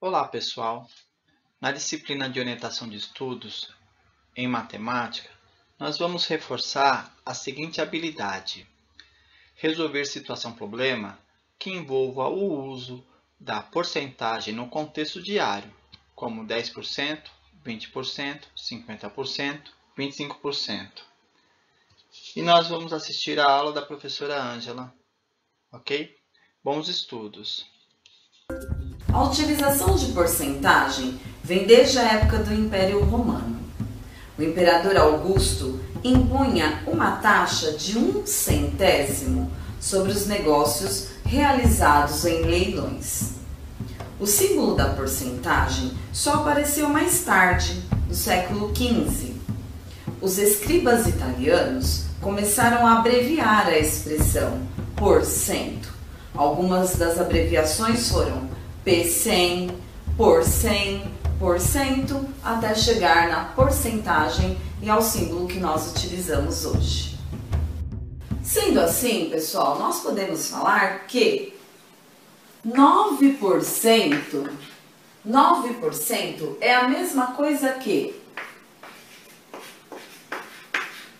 Olá, pessoal! Na disciplina de orientação de estudos em matemática, nós vamos reforçar a seguinte habilidade: resolver situação-problema que envolva o uso da porcentagem no contexto diário, como 10%, 20%, 50%, 25%. E nós vamos assistir a aula da professora Ângela, ok? Bons estudos! A utilização de porcentagem vem desde a época do Império Romano. O imperador Augusto impunha uma taxa de 1/100 sobre os negócios realizados em leilões. O símbolo da porcentagem só apareceu mais tarde, no século XV. Os escribas italianos começaram a abreviar a expressão por cento. Algumas das abreviações foram P100, por 100%, até chegar na porcentagem e ao símbolo que nós utilizamos hoje. Sendo assim, pessoal, nós podemos falar que 9% é a mesma coisa que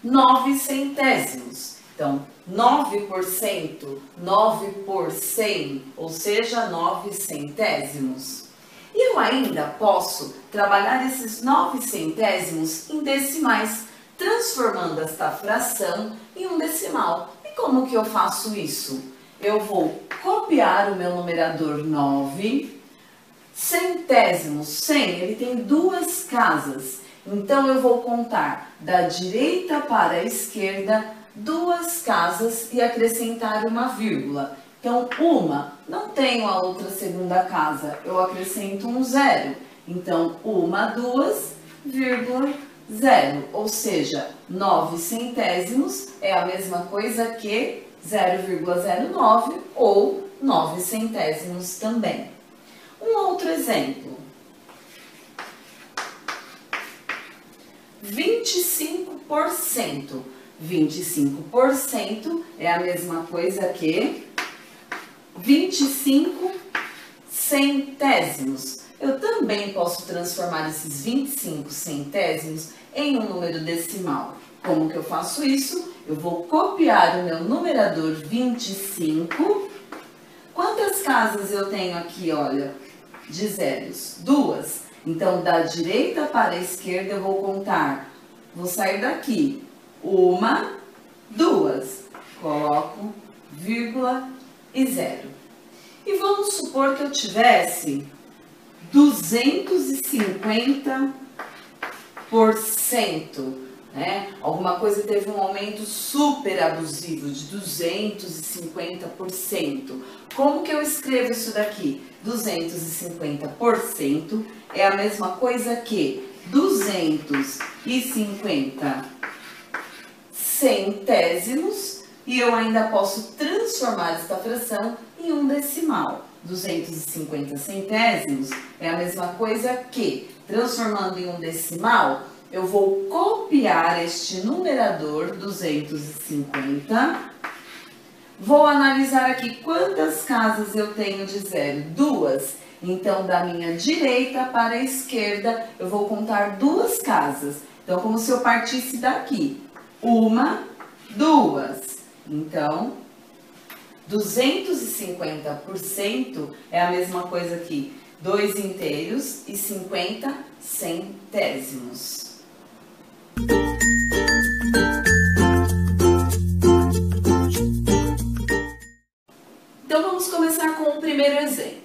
9 centésimos. Então, 9%, 9 por 100, ou seja, 9 centésimos. E eu ainda posso trabalhar esses 9 centésimos em decimais, transformando esta fração em um decimal. E como que eu faço isso? Eu vou copiar o meu numerador 9, centésimos, 100, ele tem duas casas. Então, eu vou contar da direita para a esquerda duas casas e acrescentar uma vírgula. Então, uma, não tenho a outra segunda casa, eu acrescento um zero. Então, uma, duas, vírgula, zero. Ou seja, 9 centésimos é a mesma coisa que 0,09 ou 9 centésimos também. Um outro exemplo. 25%. 25% é a mesma coisa que 25 centésimos. Eu também posso transformar esses 25 centésimos em um número decimal. Como que eu faço isso? Eu vou copiar o meu numerador 25. Quantas casas eu tenho aqui, olha, de zeros? Duas. Então, da direita para a esquerda eu vou contar. Vou sair daqui. Uma, duas, coloco vírgula e zero. E vamos supor que eu tivesse 250%, né? Alguma coisa teve um aumento super abusivo de 250%. Como que eu escrevo isso daqui? 250% é a mesma coisa que 250 centésimos, e eu ainda posso transformar esta fração em um decimal. 250 centésimos é a mesma coisa que, transformando em um decimal, eu vou copiar este numerador 250. Vou analisar aqui quantas casas eu tenho de zero. Duas. Então, da minha direita para a esquerda, eu vou contar duas casas. Então, como se eu partisse daqui. Uma, duas. Então, 250% é a mesma coisa que 2 inteiros e 50 centésimos. Então, vamos começar com o primeiro exemplo.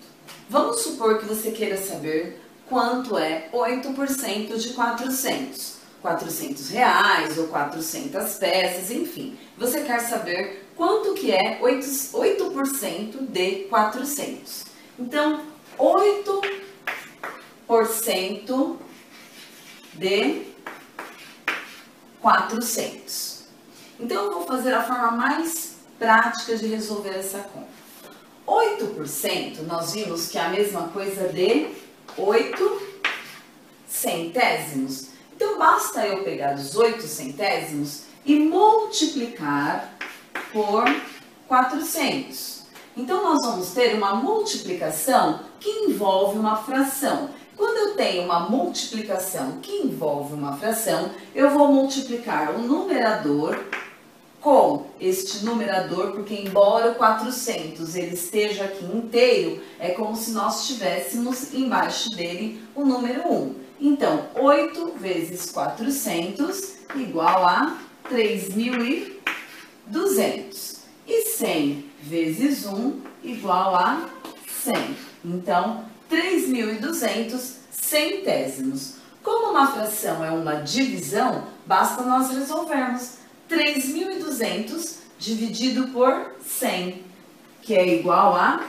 Vamos supor que você queira saber quanto é 8% de 400. 400 reais ou 400 peças, enfim. Você quer saber quanto que é 8% de 400. Então, 8% de 400. Então, eu vou fazer a forma mais prática de resolver essa conta. 8% nós vimos que é a mesma coisa de 8 centésimos. Então, basta eu pegar os 8 centésimos e multiplicar por 400. Então, nós vamos ter uma multiplicação que envolve uma fração. Quando eu tenho uma multiplicação que envolve uma fração, eu vou multiplicar o numerador com este numerador, porque embora o 400 ele esteja aqui inteiro, é como se nós tivéssemos embaixo dele o número 1. Então, 8 vezes 400 igual a 3.200. E 100 vezes 1 igual a 100. Então, 3.200 centésimos. Como uma fração é uma divisão, basta nós resolvermos 3.200 dividido por 100, que é igual a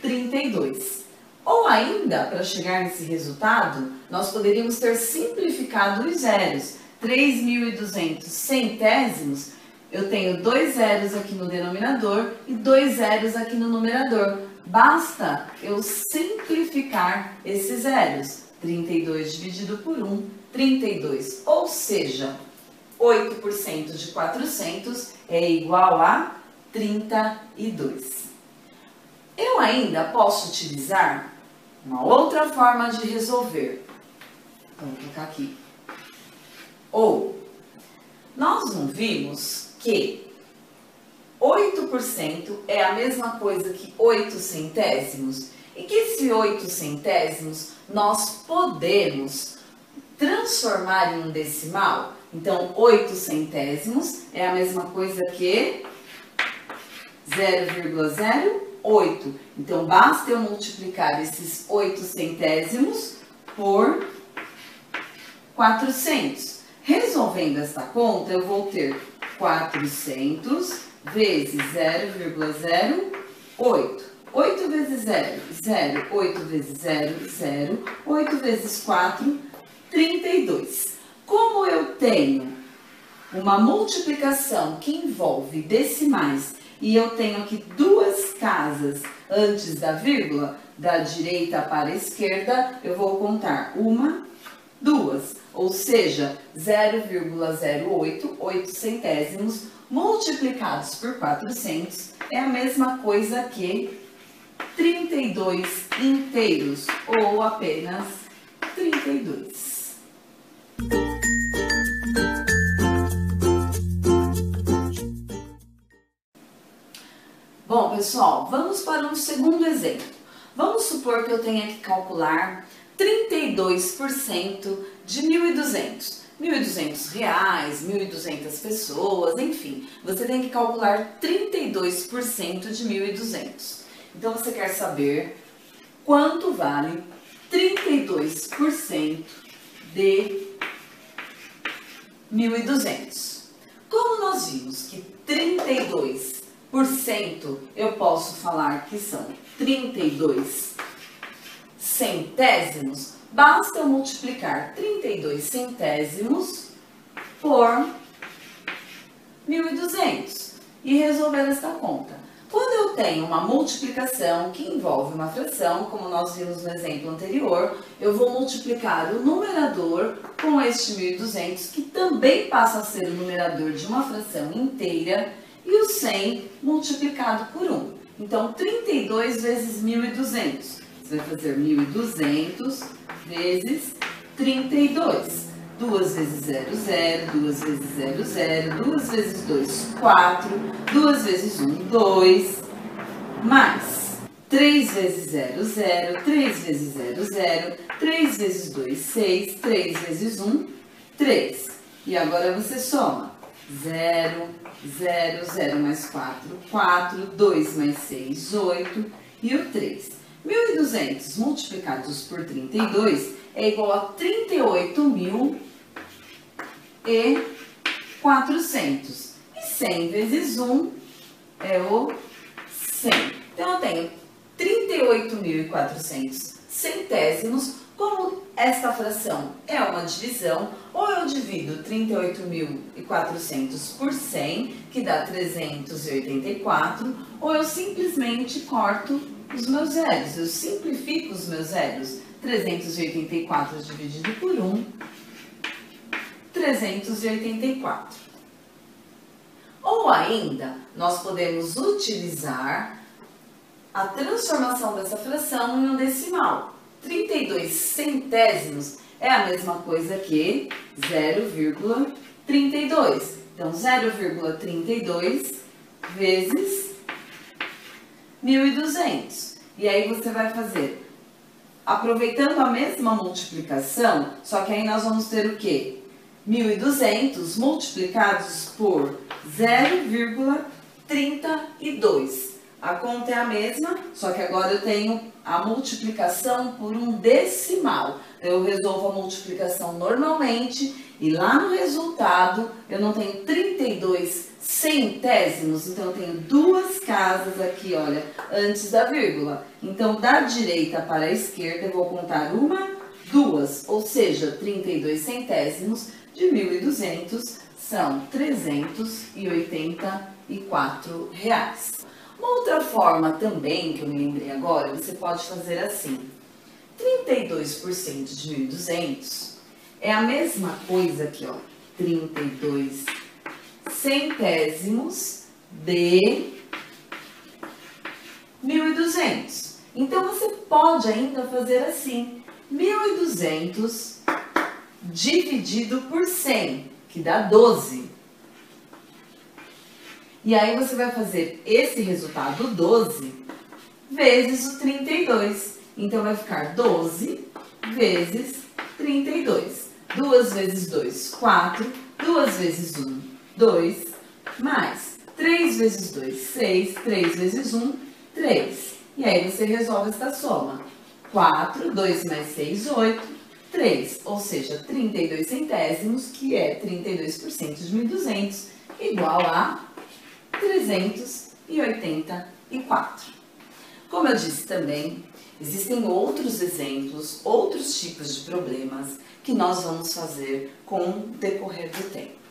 32. Ou ainda, para chegar nesse resultado, nós poderíamos ter simplificado os zeros. 3.200 centésimos, eu tenho 2 zeros aqui no denominador e 2 zeros aqui no numerador. Basta eu simplificar esses zeros. 32 dividido por 1, 32. Ou seja, 8% de 400 é igual a 32. Eu ainda posso utilizar uma outra forma de resolver. Vamos colocar aqui. Ou, nós não vimos que 8% é a mesma coisa que 8 centésimos? E que esse 8 centésimos nós podemos transformar em um decimal? Então, 8 centésimos é a mesma coisa que 0,08. Então, basta eu multiplicar esses 8 centésimos por 400. Resolvendo essa conta, eu vou ter 400 vezes 0,08. 8 vezes 0, 0. 8 vezes 0, 0. 8 vezes 4, 32. Como eu tenho uma multiplicação que envolve decimais e eu tenho aqui duas casas antes da vírgula, da direita para a esquerda, eu vou contar 1, 2, ou seja, 0,08, 8 centésimos, multiplicados por 400, é a mesma coisa que 32 inteiros, ou apenas 32. Bom, pessoal, vamos para um segundo exemplo. Vamos supor que eu tenha que calcular 32% de 1.200. 1.200 reais, 1.200 pessoas, enfim. Você tem que calcular 32% de 1.200. Então, você quer saber quanto vale 32% de 1.200. Como nós vimos que 32% eu posso falar que são 32 centésimos, basta eu multiplicar 32 centésimos por 1.200 e resolver esta conta. Quando eu tenho uma multiplicação que envolve uma fração, como nós vimos no exemplo anterior, eu vou multiplicar o numerador com este 1.200, que também passa a ser o numerador de uma fração inteira, e o 100 multiplicado por 1. Então, 32 vezes 1.200. Você vai fazer 1.200 vezes 32. 2 vezes 0, 0. 2 vezes 0, 0. 2 vezes 2, 4. 2 vezes 1, 2. Mais 3 vezes 0, 0. 3 vezes 0, 0. 3 vezes 2, 6. 3 vezes 1, 3. E agora você soma. 0, 0, 0 mais 4, 4, 2 mais 6, 8 e o 3. 1.200 multiplicados por 32 é igual a 38.400. E 100 vezes 1 é o 100. Então, eu tenho 38.400 centésimos. Como esta fração é uma divisão, ou eu divido 38.400 por 100, que dá 384, ou eu simplesmente corto os meus zeros. Eu simplifico os meus zeros. 384 dividido por 1, 384. Ou ainda, nós podemos utilizar a transformação dessa fração em um decimal. 32 centésimos é a mesma coisa que 0,32. Então, 0,32 vezes 1.200. E aí você vai fazer, aproveitando a mesma multiplicação, só que aí nós vamos ter o quê? 1.200 multiplicados por 0,32. A conta é a mesma, só que agora eu tenho a multiplicação por um decimal. Eu resolvo a multiplicação normalmente e lá no resultado eu não tenho 32 centésimos, então eu tenho duas casas aqui, olha, antes da vírgula. Então, da direita para a esquerda eu vou contar uma, duas, ou seja, 32 centésimos de 1.200 são R$384. Uma outra forma também, que eu me lembrei agora, você pode fazer assim. 32% de 1.200 é a mesma coisa aqui, ó. 32 centésimos de 1.200. Então, você pode ainda fazer assim. 1.200 dividido por 100, que dá 12. E aí você vai fazer esse resultado 12 vezes o 32. Então, vai ficar 12 vezes 32. 2 vezes 2, 4. 2 vezes 1, 2. Mais 3 vezes 2, 6. 3 vezes 1, 3. E aí você resolve essa soma. 4, 2 mais 6, 8. 3, ou seja, 32 centésimos, que é 32% de 1.200, igual a 384. Como eu disse também, existem outros exemplos, outros tipos de problemas que nós vamos fazer com o decorrer do tempo.